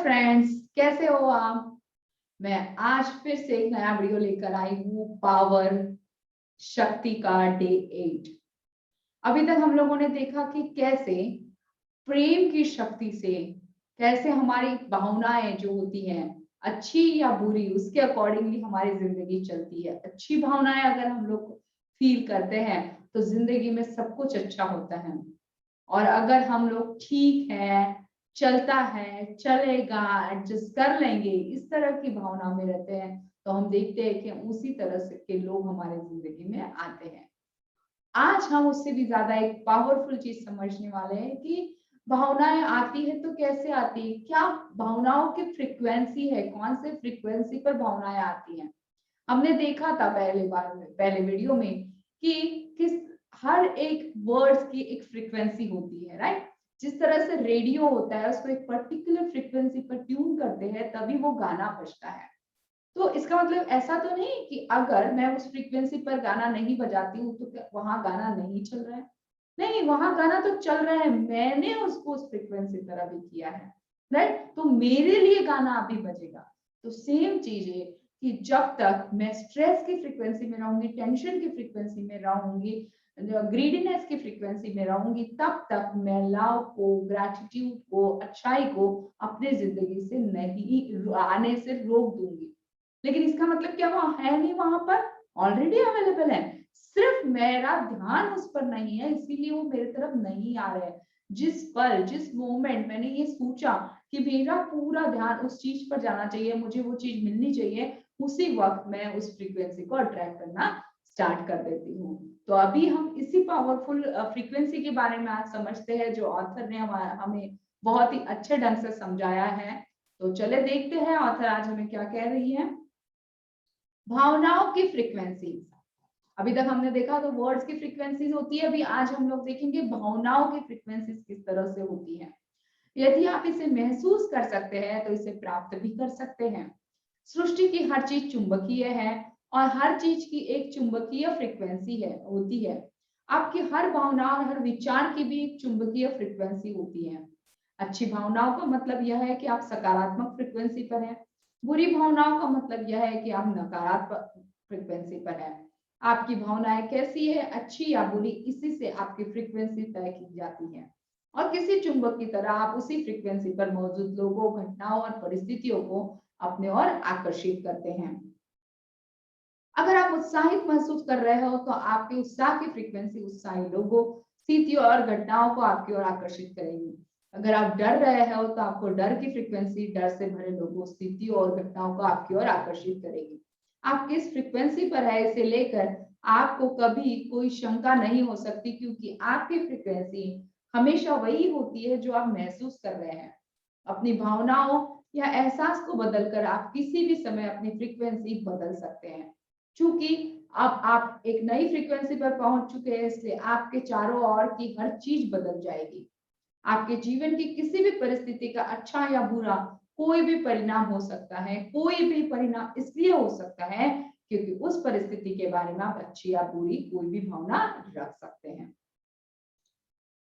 Friends, कैसे हो आप? मैं आज फिर से एक नया वीडियो लेकर आई हूँ पावर शक्ति का डे 8। अभी तक हम लोगों ने देखा कि कैसे प्रेम की शक्ति से कैसे हमारी भावनाएं जो होती हैं अच्छी या बुरी उसके अकॉर्डिंगली हमारी जिंदगी चलती है। अच्छी भावनाएं अगर हम लोग फील करते हैं तो जिंदगी में सब कुछ अच्छा होता है। और अगर हम लोग ठीक है, चलता है, चलेगा, एडजस्ट कर लेंगे, इस तरह की भावना में रहते हैं, तो हम देखते हैं कि उसी तरह से के लोग हमारे जिंदगी में आते हैं। आज हम उससे भी ज्यादा एक पावरफुल चीज समझने वाले हैं कि भावनाएं आती है तो कैसे आती है, क्या भावनाओं की फ्रीक्वेंसी है, कौन से फ्रीक्वेंसी पर भावनाएं आती हैं। हमने देखा था पहले वीडियो में कि किस हर एक वर्ड्स की एक फ्रीक्वेंसी होती है, राइट। जिस तरह से रेडियो होता है उसको एक पर्टिकुलर फ्रीक्वेंसी पर ट्यून करते हैं तभी वो गाना बजता है। तो इसका मतलब ऐसा तो नहीं कि अगर मैं उस फ्रीक्वेंसी पर गाना नहीं बजाती हूँ तो क्या वहां गाना नहीं चल रहा है? नहीं, वहां गाना तो चल रहा है, मैंने उसको उस फ्रीक्वेंसी पर अभी किया है, राइट। तो मेरे लिए गाना अभी बजेगा। तो सेम चीज है कि जब तक मैं स्ट्रेस की फ्रीक्वेंसी में रहूंगी, टेंशन की फ्रीक्वेंसी में रहूंगी, ग्रीडीनेस की फ्रीक्वेंसी में रहूंगी, तब तक मैं लव को, ग्रेटिट्यूड को, अच्छाई को अपने जिंदगी से नहीं आने से रोक दूंगी। लेकिन इसका मतलब क्या वो है नहीं, वहां पर ऑलरेडी अवेलेबल है, सिर्फ मेरा ध्यान उस पर नहीं है, इसीलिए वो मेरे तरफ नहीं आ रहे हैं। जिस पल, जिस मोमेंट मैंने ये सोचा कि मेरा पूरा ध्यान उस चीज पर जाना चाहिए, मुझे वो चीज मिलनी चाहिए, उसी वक्त मैं उस फ्रीक्वेंसी को अट्रैक्ट करना स्टार्ट कर देती हूँ। तो अभी हम इसी पावरफुल फ्रीक्वेंसी के बारे में आज समझते हैं जो ऑथर ने हमें बहुत ही अच्छे ढंग से समझाया है। तो चले देखते हैं ऑथर आज हमें क्या कह रही है। भावनाओं की फ्रीक्वेंसी। अभी तक हमने देखा तो वर्ड्स की फ्रीक्वेंसीज होती है, अभी आज हम लोग देखेंगे भावनाओं की फ्रीक्वेंसीज किस तरह से होती है। यदि आप इसे महसूस कर सकते हैं तो इसे प्राप्त भी कर सकते हैं। सृष्टि की हर चीज चुंबकीय है और हर चीज की एक चुंबकीय फ्रीक्वेंसी है होती है। आपकी हर भावना और हर विचार की भी एक चुंबकीय फ्रीक्वेंसी होती है। अच्छी भावनाओं का मतलब यह है कि आप सकारात्मक फ्रीक्वेंसी पर हैं। बुरी भावनाओं का मतलब यह है कि आप नकारात्मक फ्रीक्वेंसी पर हैं। आपकी भावनाएं कैसी है, अच्छी या बुरी, इसी से आपकी फ्रीक्वेंसी तय की जाती है। और किसी चुंबक की तरह आप उसी फ्रीक्वेंसी पर मौजूद लोगों, घटनाओं और परिस्थितियों को अपने ओर आकर्षित करते हैं। अगर आप उत्साहित महसूस कर रहे हो तो आपके उत्साह की फ्रीक्वेंसी उत्साही लोगों, स्थितियों और घटनाओं को आपकी ओर आकर्षित करेगी। अगर आप डर रहे हो तो आपको डर की फ्रीक्वेंसी डर से भरे लोगों, स्थितियों और घटनाओं को आपकी ओर आकर्षित करेगी। आप किस फ्रीक्वेंसी पर है इसे लेकर आपको कभी कोई शंका नहीं हो सकती, क्योंकि आपकी फ्रीक्वेंसी हमेशा वही होती है जो आप महसूस कर रहे हैं। अपनी भावनाओं या एहसास को बदलकर आप किसी भी समय अपनी फ्रीक्वेंसी बदल सकते हैं। चूंकि अब आप एक नई फ्रीक्वेंसी पर पहुंच चुके हैं, इसलिए आपके चारों ओर की हर चीज बदल जाएगी। आपके जीवन की किसी भी परिस्थिति का अच्छा या बुरा कोई भी परिणाम हो सकता है। कोई भी परिणाम इसलिए हो सकता है क्योंकि उस परिस्थिति के बारे में आप अच्छी या बुरी कोई भी भावना रख सकते हैं।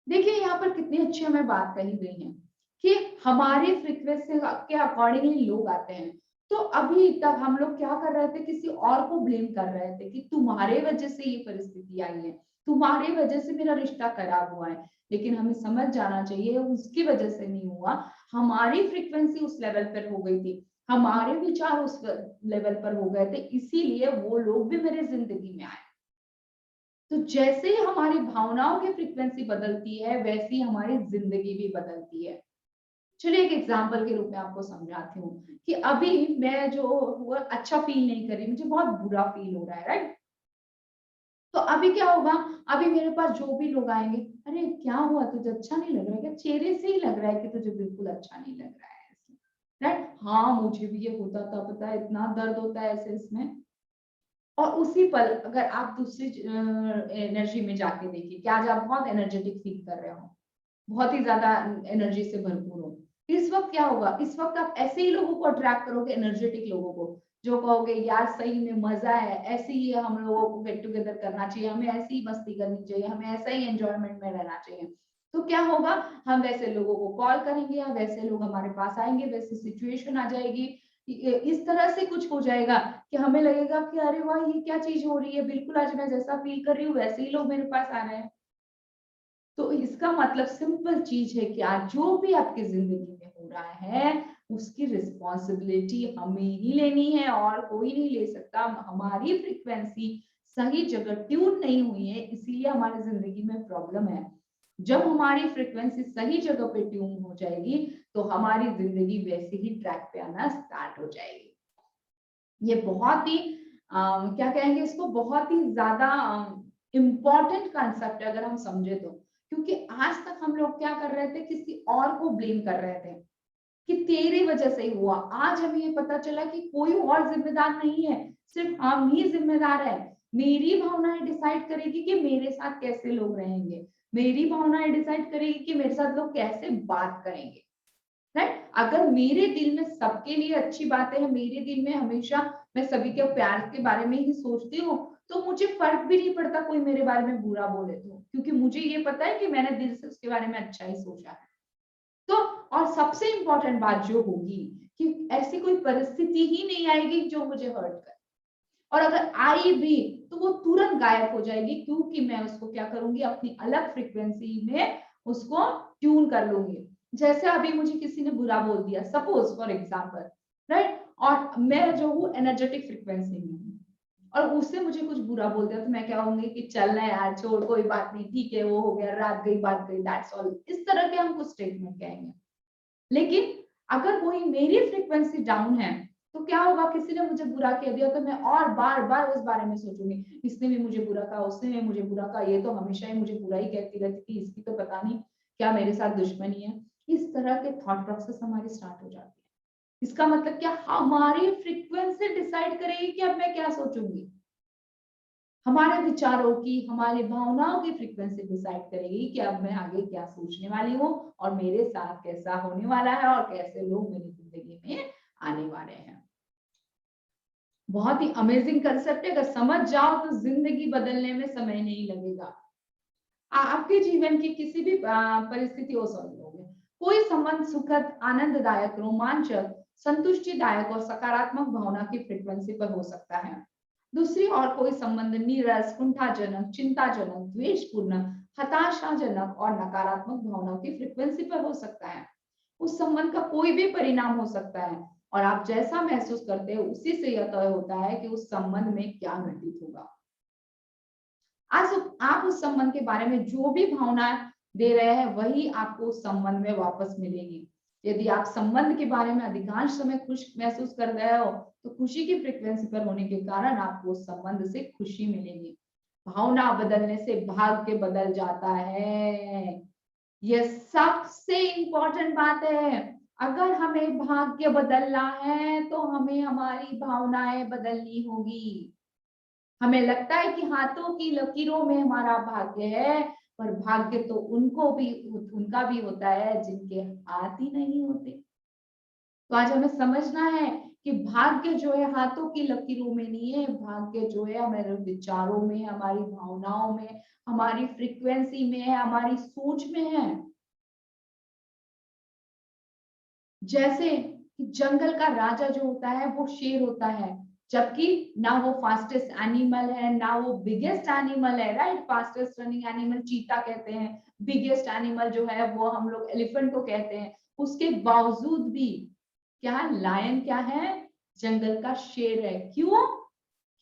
देखिए यहाँ पर कितनी अच्छी हमें बात कही गई है कि हमारी फ्रीक्वेंसी के अकॉर्डिंगली लोग आते हैं। तो अभी तक हम लोग क्या कर रहे थे, किसी और को ब्लेम कर रहे थे कि तुम्हारे वजह से ये परिस्थिति आई है, तुम्हारी वजह से मेरा रिश्ता खराब हुआ है। लेकिन हमें समझ जाना चाहिए उसकी वजह से नहीं हुआ, हमारी फ्रीक्वेंसी उस लेवल पर हो गई थी, हमारे विचार उस लेवल पर हो गए थे, इसीलिए वो लोग भी मेरे जिंदगी में आए। तो जैसे ही हमारी भावनाओं की फ्रीक्वेंसी बदलती है वैसे ही हमारी जिंदगी भी बदलती है। चलिए एक एग्जांपल के रूप में आपको समझाती हूँ कि अभी मैं जो हुआ अच्छा फील नहीं कर रही, मुझे बहुत बुरा फील हो रहा है, राइट। तो अभी क्या होगा, अभी मेरे पास जो भी लोग आएंगे, अरे क्या हुआ, तुझे अच्छा नहीं लग रहा है क्या, चेहरे से ही लग रहा है कि तुझे बिल्कुल अच्छा नहीं लग रहा है, राइट। हाँ मुझे भी ये होता था, पता है इतना दर्द होता है ऐसे इसमें। और उसी पल अगर आप दूसरी एनर्जी में जाके देखिए कि आज आप बहुत एनर्जेटिक फील कर रहे हो, बहुत ही ज्यादा एनर्जी से भरपूर हो, इस वक्त क्या होगा, इस वक्त आप ऐसे ही लोगों को अट्रैक्ट करोगे, एनर्जेटिक लोगों को, जो कहोगे यार सही में मजा है, ऐसे ही हम लोगों को गेट टुगेदर करना चाहिए, हमें ऐसी ही मस्ती करनी चाहिए, हमें ऐसा ही एंजॉयमेंट में रहना चाहिए। तो क्या होगा, हम वैसे लोगों को कॉल करेंगे या वैसे लोग हमारे पास आएंगे, वैसी सिचुएशन आ जाएगी, इस तरह से कुछ हो जाएगा कि हमें लगेगा कि अरे वाह ये क्या चीज हो रही है, बिल्कुल आज मैं जैसा फील कर रही हूँ वैसे ही लोग मेरे पास आ रहे हैं। तो इसका मतलब सिंपल चीज है कि आज जो भी आपकी जिंदगी में हो रहा है उसकी रिस्पॉन्सिबिलिटी हमें ही लेनी है और कोई नहीं ले सकता। हमारी फ्रीक्वेंसी सही जगह ट्यून नहीं हुई है, इसीलिए हमारी जिंदगी में प्रॉब्लम है। जब हमारी फ्रीक्वेंसी सही जगह पे ट्यून हो जाएगी तो हमारी जिंदगी वैसे ही ट्रैक पे आना स्टार्ट हो जाएगी। ये बहुत ही क्या कहेंगे इसको, बहुत ही ज्यादा इम्पोर्टेंट कंसेप्ट है अगर हम समझे तो। क्योंकि आज तक हम लोग क्या कर रहे थे, किसी और को ब्लेम कर रहे थे कि तेरी वजह से ही हुआ। आज हमें ये पता चला कि कोई और जिम्मेदार नहीं है, सिर्फ हम ही जिम्मेदार है। मेरी भावनाएं डिसाइड करेगी कि मेरे साथ कैसे लोग रहेंगे, मेरी भावनाएं डिसाइड करेगी कि मेरे साथ लोग कैसे बात करेंगे, राइट। अगर मेरे दिल में सबके लिए अच्छी बातें हैं, मेरे दिल में हमेशा मैं सभी के प्यार के बारे में ही सोचती हूँ, तो मुझे फर्क भी नहीं पड़ता कोई मेरे बारे में बुरा बोले तो, क्योंकि मुझे ये पता है कि मैंने दिल से उसके बारे में अच्छा ही सोचा है। तो और सबसे इंपॉर्टेंट बात जो होगी कि ऐसी कोई परिस्थिति ही नहीं आएगी जो मुझे हर्ट करे, और अगर आई भी तो वो तुरंत गायब हो जाएगी, क्योंकि मैं उसको क्या करूंगी, अपनी अलग फ्रीक्वेंसी में उसको ट्यून कर लूंगी। जैसे अभी मुझे किसी ने बुरा बोल दिया, सपोज फॉर एग्जाम्पल, राइट, और मैं जो हूँ एनर्जेटिक फ्रीक्वेंसी में हूँ और उससे मुझे कुछ बुरा बोल दिया, तो मैं क्या होंगी कि चल ना यार छोड़, कोई बात नहीं, ठीक है, वो हो गया, रात गई बात गई, दैट्स ऑल, इस तरह के हम कुछ स्टेटमेंट कहेंगे। लेकिन अगर कोई मेरी फ्रीक्वेंसी डाउन है तो क्या होगा, किसी ने मुझे बुरा कह दिया तो मैं और बार बार उस बारे में सोचूंगी, इसने भी मुझे बुरा कहा, उसने भी मुझे बुरा कहा, ये तो हमेशा ही मुझे बुरा ही कहती रहती थी, इसकी तो पता नहीं क्या मेरे साथ दुश्मनी है। इस तरह के थॉट प्रोसेस हमारी स्टार्ट हो जाती है। इसका मतलब क्या, हमारी फ्रीक्वेंसी डिसाइड करेगी कि अब मैं क्या सोचूंगी। हमारे विचारों की, हमारी भावनाओं की फ्रीक्वेंसी डिसाइड करेगी कि अब मैं आगे क्या सोचने वाली हूँ और मेरे साथ कैसा होने वाला है और कैसे लोग मेरी जिंदगी में आने वाले हैं। बहुत ही अमेजिंग कंसेप्ट है, अगर समझ जाओ तो जिंदगी बदलने में समय नहीं लगेगा। आपके जीवन की किसी भी परिस्थिति हो सकती है, कोई संबंध सुखद, आनंददायक, रोमांचक, संतुष्टिदायक और सकारात्मक भावना की फ्रीक्वेंसी पर हो सकता है। दूसरी और कोई संबंध नीरस, कुंठाजनक, चिंताजनक, द्वेषपूर्ण, हताशाजनक और नकारात्मक भावनाओं की फ्रीक्वेंसी पर हो सकता है। उस संबंध का कोई भी परिणाम हो सकता है और आप जैसा महसूस करते हैं उसी से यह तय होता है कि उस संबंध में क्या घटित होगा। आज आप उस संबंध के बारे में जो भी भावना दे रहे हैं वही आपको उस संबंध में वापस मिलेगी। यदि आप संबंध के बारे में अधिकांश समय खुश महसूस कर रहे हो तो खुशी की फ्रीक्वेंसी पर होने के कारण आपको उस संबंध से खुशी मिलेगी। भावना बदलने से भाग्य बदल जाता है, यह सबसे इंपॉर्टेंट बात है। अगर हमें भाग्य बदलना है तो हमें हमारी भावनाएं बदलनी होगी। हमें लगता है कि हाथों की लकीरों में हमारा भाग्य है, पर भाग्य तो उनका भी होता है जिनके हाथ ही नहीं होते। तो आज हमें समझना है कि भाग्य जो है हाथों की लकीरों में नहीं है, भाग्य जो है हमारे विचारों में, हमारी भावनाओं में, हमारी फ्रीक्वेंसी में है, हमारी सोच में है। जैसे कि जंगल का राजा जो होता है वो शेर होता है, जबकि ना वो फास्टेस्ट एनिमल है ना वो बिगेस्ट एनिमल है, राइट। फास्टेस्ट रनिंग एनिमल चीता कहते हैं, बिगेस्ट एनिमल जो है वो हम लोग एलिफेंट को कहते हैं। उसके बावजूद भी क्या लायन क्या है, जंगल का शेर है। क्यों?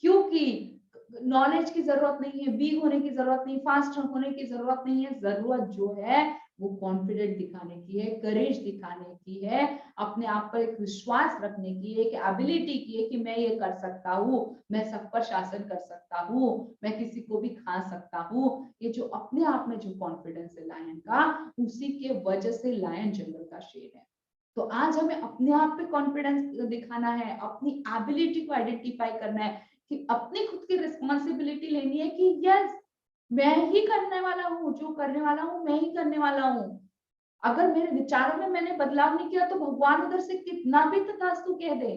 क्योंकि नॉलेज की जरूरत नहीं है, वीक होने की जरूरत नहीं, फास्ट होने की जरूरत नहीं है। जरूरत जो है वो कॉन्फिडेंट दिखाने की है, करेज दिखाने की है, अपने आप पर एक विश्वास रखने की है, कि एबिलिटी की है कि मैं ये कर सकता हूँ, मैं सब पर शासन कर सकता हूँ, मैं किसी को भी खा सकता हूँ। ये जो अपने आप में जो कॉन्फिडेंस है लायन का, उसी के वजह से लायन जंगल का शेर है। तो आज हमें अपने आप पे कॉन्फिडेंस दिखाना है, अपनी एबिलिटी को आइडेंटिफाई करना है, कि अपनी खुद की रिस्पॉन्सिबिलिटी लेनी है कि यस मैं ही करने वाला हूँ, जो करने वाला हूँ मैं ही करने वाला हूँ। अगर मेरे विचारों में मैंने बदलाव नहीं किया तो भगवान उधर से कितना भी तथास्तु कह दे,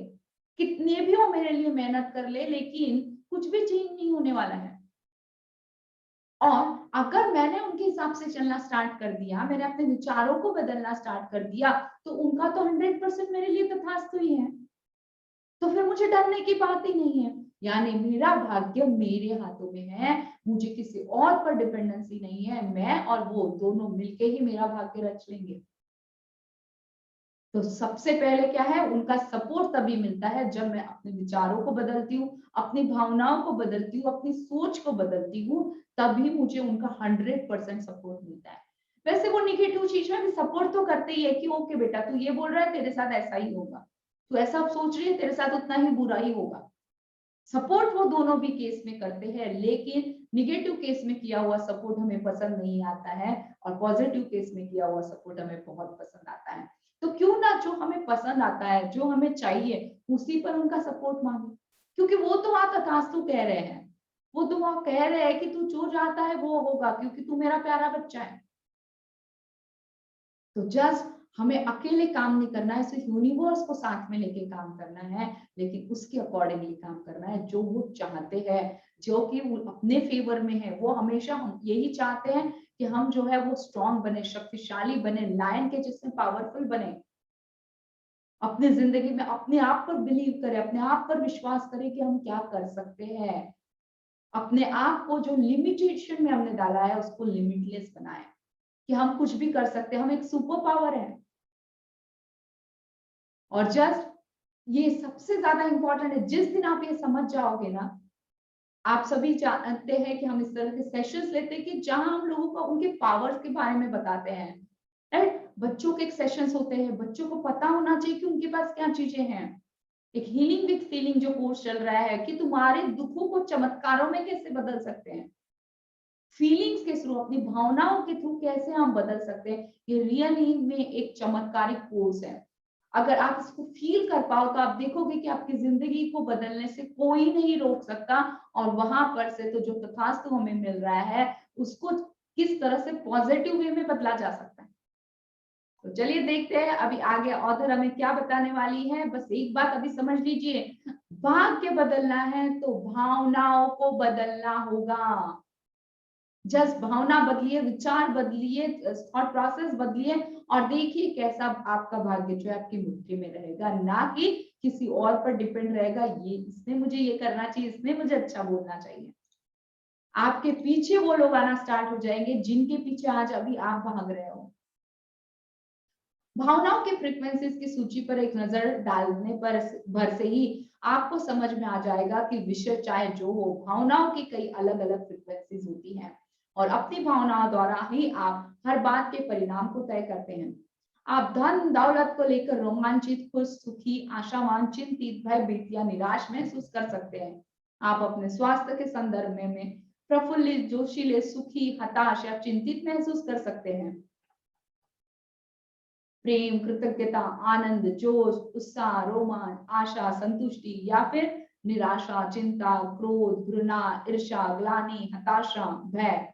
कितने भी वो मेरे लिए मेहनत कर ले, लेकिन कुछ भी चेंज नहीं होने वाला है। और अगर मैंने उनके हिसाब से चलना स्टार्ट कर दिया, मैंने अपने विचारों को बदलना स्टार्ट कर दिया, तो उनका तो 100% मेरे लिए तथास्तु ही है। तो फिर मुझे डरने की बात ही नहीं है। यानी मेरा भाग्य मेरे हाथों में है, मुझे किसी और पर डिपेंडेंसी नहीं है, मैं और वो दोनों मिलके ही मेरा भाग्य रच लेंगे। तो सबसे पहले क्या है, उनका सपोर्ट तभी मिलता है जब मैं अपने विचारों को बदलती हूँ, अपनी भावनाओं को बदलती हूँ, अपनी सोच को बदलती हूँ, तभी मुझे उनका 100% सपोर्ट मिलता है। वैसे वो नेगेटिव चीज में भी सपोर्ट तो करते ही है कि ओके बेटा, तू ये बोल रहा है, तेरे साथ ऐसा ही होगा, तू ऐसा सोच रही है, तेरे साथ उतना ही बुरा ही होगा। सपोर्ट वो दोनों भी केस में करते हैं, लेकिन निगेटिव केस में किया हुआ सपोर्ट हमें पसंद नहीं आता है और पॉजिटिव केस में किया हुआ सपोर्ट हमें बहुत पसंद आता है। तो क्यों ना जो हमें पसंद आता है, जो हमें चाहिए, उसी पर उनका सपोर्ट मांगे, क्योंकि वो तो वहां तथास्तु कह रहे हैं, वो तो वहां कह रहे हैं कि तू जो चाहता है वो होगा, क्योंकि तू मेरा प्यारा बच्चा है। तो जस्ट हमें अकेले काम नहीं करना है, सिर्फ यूनिवर्स को साथ में लेके काम करना है, लेकिन उसके अकॉर्डिंगली काम करना है जो वो चाहते हैं, जो कि वो अपने फेवर में है। वो हमेशा हम यही चाहते हैं कि हम जो है वो स्ट्रांग बने, शक्तिशाली बने, लायन के जिसमें पावरफुल बने, अपनी जिंदगी में अपने आप पर बिलीव करें, अपने आप पर विश्वास करें कि हम क्या कर सकते हैं, अपने आप को जो लिमिटेशन में हमने डाला है उसको लिमिटलेस बनाएं, कि हम कुछ भी कर सकते हैं, हम एक सुपर पावर है। और जस्ट ये सबसे ज्यादा इंपॉर्टेंट है, जिस दिन आप ये समझ जाओगे ना, आप सभी जानते हैं कि हम इस तरह के सेशंस लेते हैं कि जहां हम लोगों को उनके पावर्स के बारे में बताते हैं, राइट। बच्चों के सेशंस होते हैं, बच्चों को पता होना चाहिए कि उनके पास क्या चीजें हैं। एक हीलिंग विद फीलिंग जो कोर्स चल रहा है कि तुम्हारे दुखों को चमत्कारों में कैसे बदल सकते हैं, फीलिंग्स के थ्रू, अपनी भावनाओं के थ्रू कैसे हम बदल सकते हैं, ये रियली में एक चमत्कारिक कोर्स है। अगर आप इसको फील कर पाओ तो आप देखोगे कि आपकी जिंदगी को बदलने से कोई नहीं रोक सकता, और वहां पर से तो जो तथास्तु हमें मिल रहा है उसको किस तरह से पॉजिटिव वे में बदला जा सकता है। तो चलिए देखते हैं अभी आगे ऑथर हमें क्या बताने वाली है। बस एक बात अभी समझ लीजिए, भाग्य बदलना है तो भावनाओं को बदलना होगा। जस्ट भावना बदलिए, विचार बदलिए, थॉट प्रोसेस बदलिए, और देखिए कैसा आपका भाग्य जो है आपकी मुट्ठी में रहेगा, ना कि किसी और पर डिपेंड रहेगा, ये इसने मुझे ये करना चाहिए, इसने मुझे अच्छा बोलना चाहिए। आपके पीछे वो लोग आना स्टार्ट हो जाएंगे जिनके पीछे आज अभी आप भाग रहे हो। भावनाओं के फ्रीक्वेंसीज की सूची पर एक नजर डालने पर भर से ही आपको समझ में आ जाएगा कि विषय चाहे जो हो, भावनाओं की कई अलग अलग फ्रीक्वेंसीज होती हैं, और अपनी भावनाओं द्वारा ही आप हर बात के परिणाम को तय करते हैं। आप धन दौलत को लेकर रोमांचित, खुश, सुखी, आशावान, चिंतित, भयभीत या निराश महसूस कर सकते हैं। आप अपने स्वास्थ्य के संदर्भ में प्रफुल्लित, जोशीले, सुखी, हताश या चिंतित महसूस कर सकते हैं। प्रेम, कृतज्ञता, आनंद, जोश, उत्साह, रोमांच, आशा, संतुष्टि या फिर निराशा, चिंता, क्रोध, घृणा, ईर्ष्या, ग्लानि, हताशा, भय,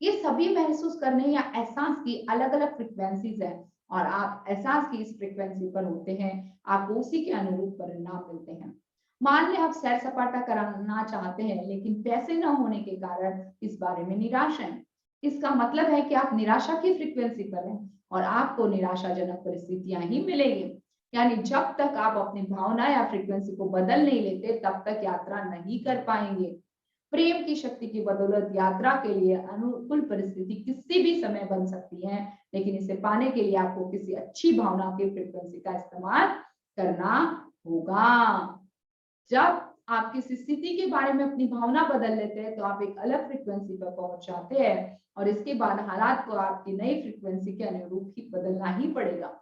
ये सभी महसूस करने या एहसास की अलग अलग फ्रीक्वेंसीज है, और आप एहसास की इस फ्रीक्वेंसी पर होते हैं, आपको उसी के अनुरूप परिणाम मिलते हैं। मान ले आप सैर सपाटा कराना चाहते हैं लेकिन पैसे न होने के कारण इस बारे में निराश हैं, इसका मतलब है कि आप निराशा की फ्रीक्वेंसी पर हैं और आपको निराशाजनक परिस्थितियां ही मिलेगी। यानी जब तक आप अपनी भावना या फ्रीक्वेंसी को बदल नहीं लेते तब तक यात्रा नहीं कर पाएंगे। प्रेम की शक्ति की बदौलत यात्रा के लिए अनुकूल परिस्थिति किसी भी समय बन सकती है, लेकिन इसे पाने के लिए आपको किसी अच्छी भावना की फ्रीक्वेंसी का इस्तेमाल करना होगा। जब आप किसी स्थिति के बारे में अपनी भावना बदल लेते हैं तो आप एक अलग फ्रीक्वेंसी पर पहुंच जाते हैं, और इसके बाद हालात को आपकी नई फ्रीक्वेंसी के अनुरूप ही बदलना ही पड़ेगा।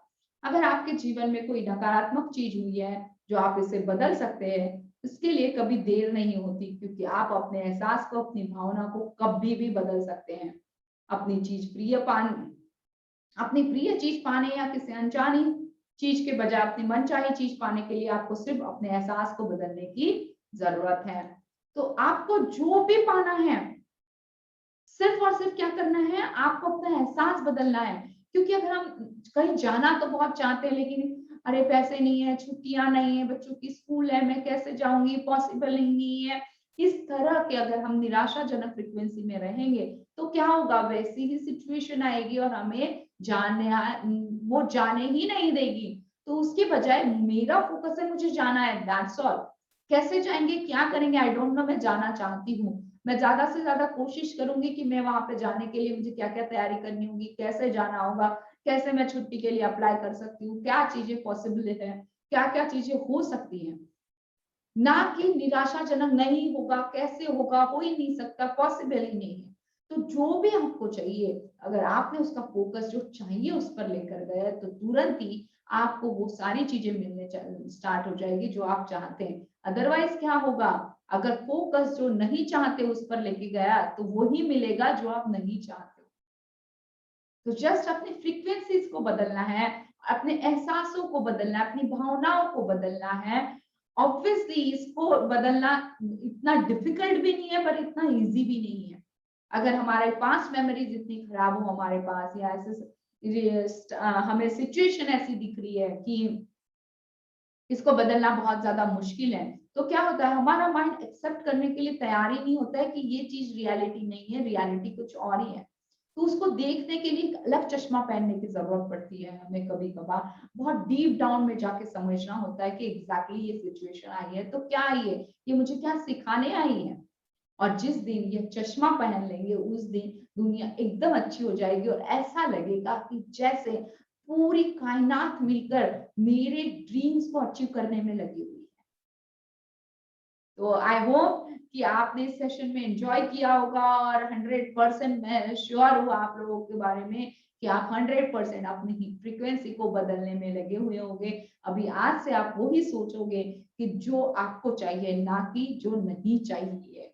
अगर आपके जीवन में कोई नकारात्मक चीज हुई है जो आप इसे बदल सकते हैं, इसके लिए कभी देर नहीं होती, क्योंकि आप अपने एहसास को, अपनी भावना को कभी भी बदल सकते हैं। अपनी चीज प्रिय पाने अपनी प्रिय चीज पाने या किसी अनजानी चीज के बजाय अपनी मनचाही चीज पाने के लिए आपको सिर्फ अपने एहसास को बदलने की जरूरत है। तो आपको जो भी पाना है, सिर्फ और सिर्फ क्या करना है, आपको अपना एहसास बदलना है। क्योंकि अगर हम कहीं जाना तो बहुत चाहते हैं, लेकिन अरे पैसे नहीं है, छुट्टियां नहीं है, बच्चों की स्कूल है, मैं कैसे जाऊंगी, पॉसिबल नहीं है, इस तरह के अगर हम निराशाजनक फ्रीक्वेंसी में रहेंगे तो क्या होगा, वैसी ही सिचुएशन आएगी और हमें वो जाने ही नहीं देगी। तो उसके बजाय मेरा फोकस है मुझे जाना है, दैट्स ऑल। कैसे जाएंगे, क्या करेंगे, आई डोंट नो, मैं जाना चाहती हूँ। मैं ज्यादा से ज्यादा कोशिश करूंगी कि मैं वहां पे जाने के लिए मुझे क्या क्या तैयारी करनी होगी, कैसे जाना होगा, कैसे मैं छुट्टी के लिए अप्लाई कर सकती हूँ, क्या चीजें पॉसिबल है, क्या क्या चीजें हो सकती हैं। ना कि निराशाजनक नहीं होगा, कैसे होगा, हो ही नहीं सकता, पॉसिबल ही नहीं है। तो जो भी आपको चाहिए, अगर आपने उसका फोकस जो चाहिए उस पर लेकर गए तो तुरंत ही आपको वो सारी चीजें मिलने स्टार्ट हो जाएगी जो आप चाहते हैं। अदरवाइज क्या होगा, अगर फोकस जो नहीं चाहते उस पर लेके गया तो वही मिलेगा जो आप नहीं चाहते। तो जस्ट अपनी फ्रीक्वेंसीज को बदलना है, अपने एहसासों को बदलना है, अपनी भावनाओं को बदलना है। ऑब्वियसली इसको बदलना इतना डिफिकल्ट भी नहीं है पर इतना इजी भी नहीं है। अगर हमारे पास मेमोरीज इतनी खराब हो हमारे पास, या ऐसे हमें सिचुएशन ऐसी दिख रही है कि इसको बदलना बहुत ज्यादा मुश्किल है, तो क्या होता है, हमारा माइंड एक्सेप्ट करने के लिए तैयार ही नहीं होता है कि ये चीज रियलिटी नहीं है, रियलिटी कुछ और ही है। तो उसको देखने के लिए एक अलग चश्मा पहनने की जरूरत पड़ती है हमें। कभी कभार बहुत डीप डाउन में जाके समझना होता है कि एग्जैक्टली ये सिचुएशन आई है तो क्या आई है, ये मुझे क्या सिखाने आई है। और जिस दिन ये चश्मा पहन लेंगे उस दिन दुनिया एकदम अच्छी हो जाएगी और ऐसा लगेगा कि जैसे पूरी कायनात मिलकर मेरे ड्रीम्स को अचीव करने में लगी हुई है। तो आई होप कि आपने इस सेशन में एंजॉय किया होगा और 100% मैं श्योर हूँ आप लोगों के बारे में कि आप 100% अपनी फ्रीक्वेंसी को बदलने में लगे हुए होंगे। अभी आज से आप वही सोचोगे कि जो आपको चाहिए, ना कि जो नहीं चाहिए।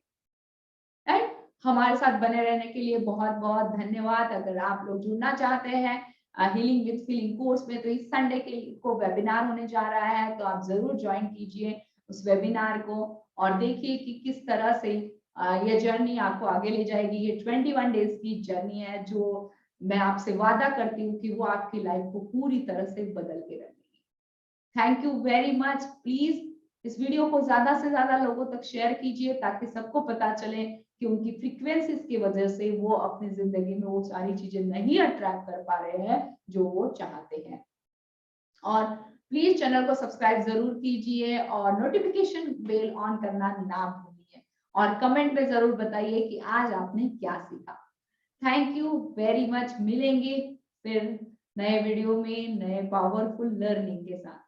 राइट, हमारे साथ बने रहने के लिए बहुत बहुत धन्यवाद। अगर आप लोग जुड़ना चाहते हैं हीलिंग विद फीलिंग कोर्स में, तो इस संडे को वेबिनार होने जा रहा है, तो आप जरूर ज्वाइन कीजिए उस वेबिनार को और देखिए कि किस तरह से ये जर्नी आपको आगे ले जाएगी। ये 21 डेज की जर्नी है जो मैं आपसे वादा करती हूँ कि वो आपकी लाइफ को पूरी तरह से बदल के रखेगी। Thank you very much. Please इस वीडियो को ज्यादा से ज्यादा लोगों तक शेयर कीजिए ताकि सबको पता चले कि उनकी फ्रीक्वेंसीज की वजह से वो अपनी जिंदगी में वो सारी चीजें नहीं अट्रैक्ट कर पा रहे हैं जो वो चाहते हैं। और प्लीज चैनल को सब्सक्राइब जरूर कीजिए और नोटिफिकेशन बेल ऑन करना ना भूलिए और कमेंट में जरूर बताइए कि आज आपने क्या सीखा। Thank you very much. मिलेंगे फिर नए वीडियो में नए पावरफुल लर्निंग के साथ।